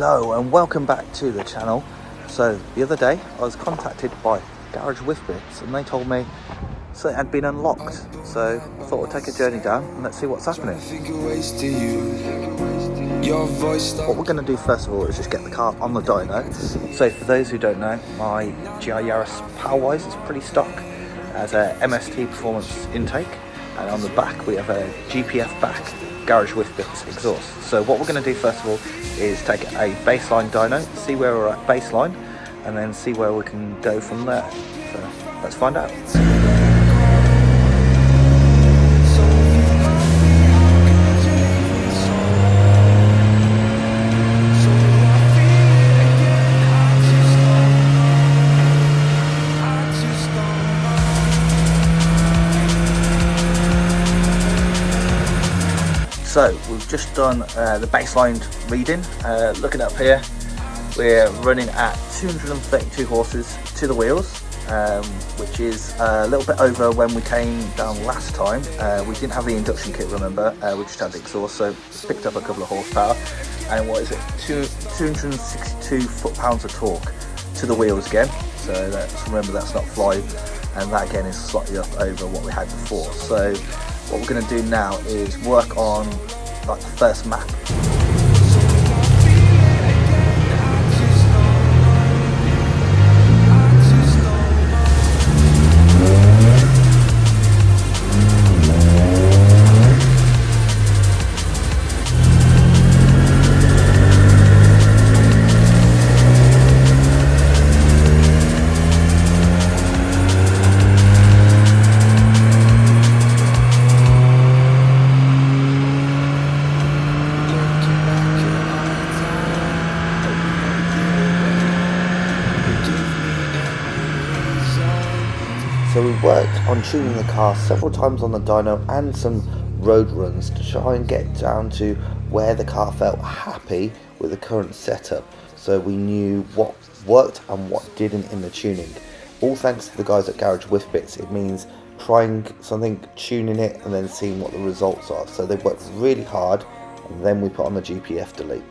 Hello and welcome back to the channel. So the other day I was contacted by Garage Whifbitz and they told me something had been unlocked. So I thought I'd take a journey down and let's see what's happening. What we're going to do first of all is just get the car on the dyno. So for those who don't know, my GR Yaris power-wise is pretty stock. It has a MST Performance Intake and on the back we have a GPF back Garage Whifbitz exhaust. So what we're going to do first of all is take a baseline dyno, see where we're at baseline, and then see where we can go from there. So let's find out. So we've just done the baseline reading. Looking up here, we're running at 232 horses to the wheels, which is a little bit over when we came down last time. We didn't have the induction kit, remember, we just had the exhaust, so picked up a couple of horsepower. And what is it, 262 foot-pounds of torque to the wheels again. So remember that's not fly, and that again is slightly up over what we had before. So what we're going to do now is work on like the first map. So we worked on tuning the car several times on the dyno and some road runs to try and get down to where the car felt happy with the current setup, so we knew what worked and what didn't in the tuning. All thanks to the guys at Garage Whifbitz. It means trying something, tuning it, and then seeing what the results are. So they worked really hard, and then we put on the GPF delete.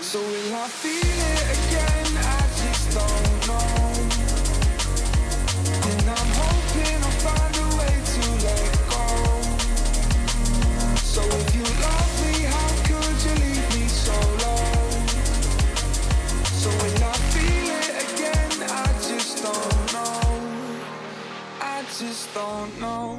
So will I feel it again? I just don't know. And I'm hoping I'll find a way to let go. So if you love me, how could you leave me so low? So will I feel it again? I just don't know. I just don't know.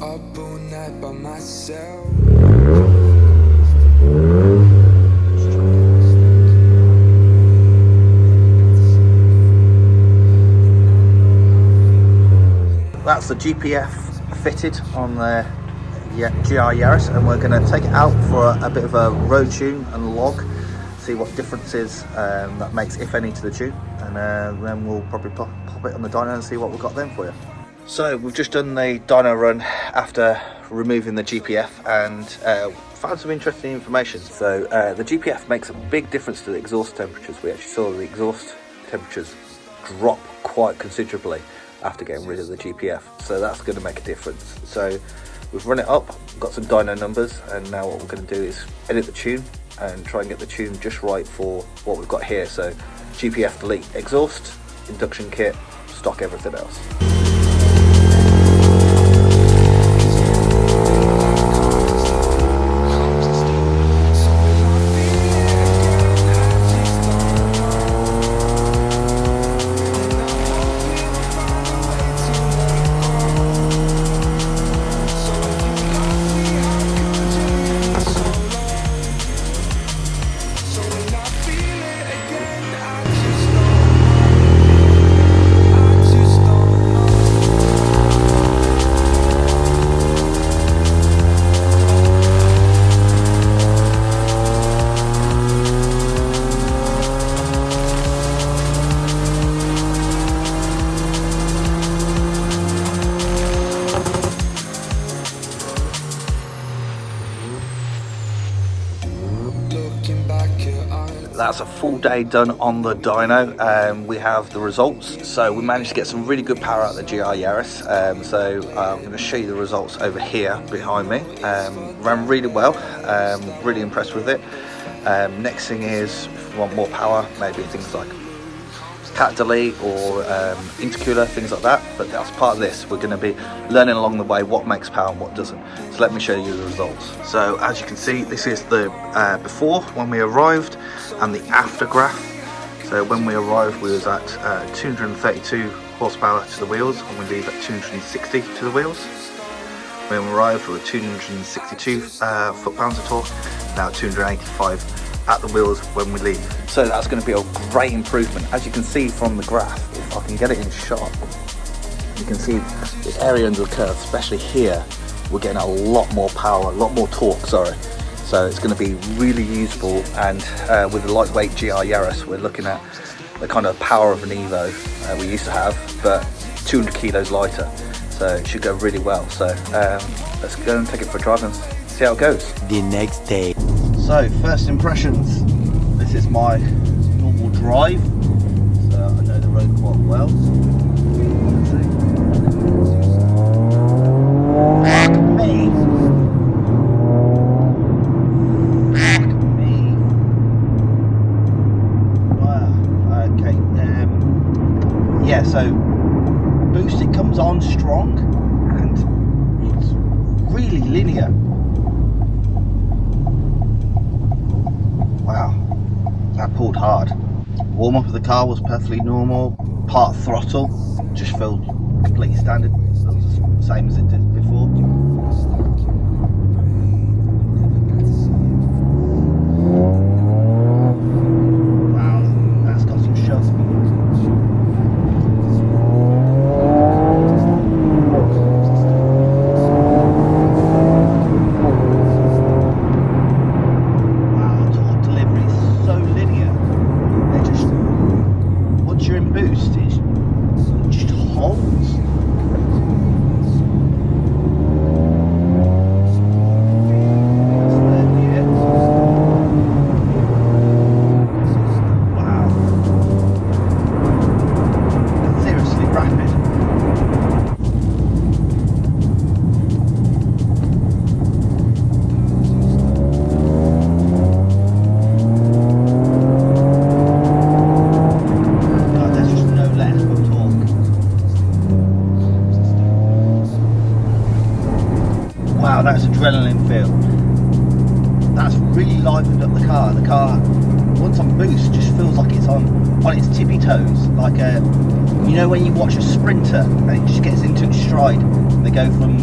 Up all night by myself. That's the GPF fitted on the GR Yaris, and we're going to take it out for a bit of a road tune and log, see what differences that makes, if any, to the tune, and then we'll probably pop it on the dyno and see what we've got then for you. So we've just done the dyno run after removing the GPF and found some interesting information. So the GPF makes a big difference to the exhaust temperatures. We actually saw the exhaust temperatures drop quite considerably after getting rid of the GPF, so that's going to make a difference. So we've run it up, got some dyno numbers, and now what we're going to do is edit the tune and try and get the tune just right for what we've got here. So GPF delete exhaust, induction kit, stock everything else. that's a full day done on the dyno. We have the results. So we managed to get some really good power out of the GR Yaris. So I'm going to show you the results over here behind me. Ran really well, really impressed with it. Next thing is, if you want more power, maybe things like cat delete or intercooler, things like that. But that's part of this. We're going to be learning along the way what makes power and what doesn't. So let me show you the results. So as you can see, this is the before when we arrived and the after graph. So when we arrived, we was at 232 horsepower to the wheels, and we leave at 260 to the wheels. When we arrived, we were 262 foot-pounds of torque, now 285 at the wheels when we leave. So that's going to be a great improvement. As you can see from the graph, if I can get it in shot, you can see the area under the curve, especially here, we're getting a lot more power, a lot more torque, sorry. So it's going to be really useful, and with the lightweight GR Yaris, we're looking at the kind of power of an Evo we used to have, but 200 kilos lighter. So it should go really well. So let's go and take it for a drive and see how it goes. The next day. So first impressions, this is my normal drive, so I know the road quite well. Fuck me! Fuck me! Wow, okay, yeah, so boost, it comes on strong and it's really linear. Wow, that pulled hard. Warm up of the car was perfectly normal. Part throttle just felt completely standard, feels the same as it did before. Wow, that's got some shove. Wow, that's adrenaline filled. That's really livened up the car. The car, once on boost, just feels like it's on its tippy toes. Like a, you know when you watch a sprinter and it just gets into its stride, and they go from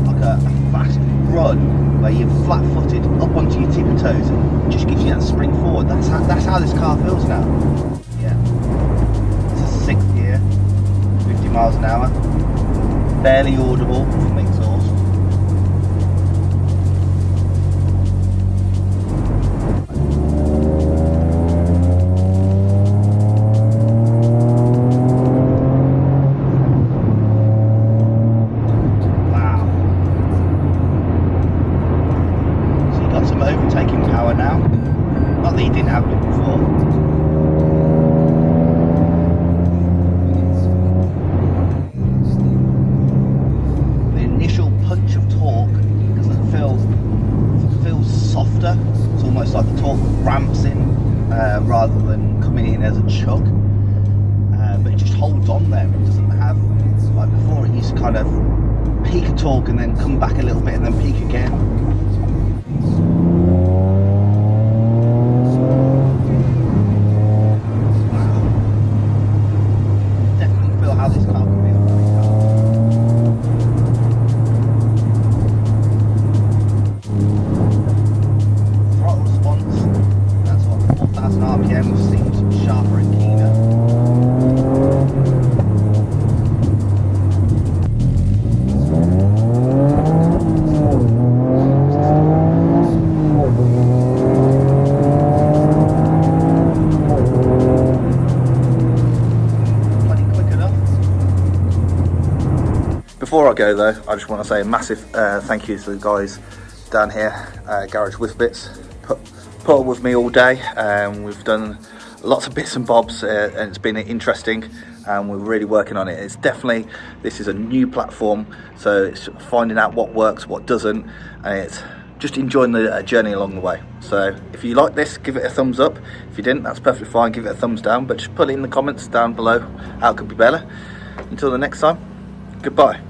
like a fast run where you're flat-footed up onto your tippy toes and just gives you that spring forward. That's how this car feels now. Yeah. It's a 6th gear, 50 miles an hour, barely audible from the exhaust. Overtaking power now. Not that he didn't have it before. The initial punch of torque doesn't feel, it feels softer. It's almost like the torque ramps in rather than coming in as a chug. But it just holds on there. It doesn't have, like before, it used to kind of peak a torque and then come back a little bit and then peak again. How this car can be a funny car. Throttle response, that's what 4,000 RPM seems sharper and keener. Before I go though, I just want to say a massive thank you to the guys down here, Garage Whifbitz, put put up with me all day. We've done lots of bits and bobs, and it's been interesting, and we're really working on it. It's definitely, this is a new platform, so it's finding out what works, what doesn't, and it's just enjoying the journey along the way. So if you like this, give it a thumbs up. If you didn't, that's perfectly fine, give it a thumbs down, but just put it in the comments down below how it could be better. Until the next time, goodbye.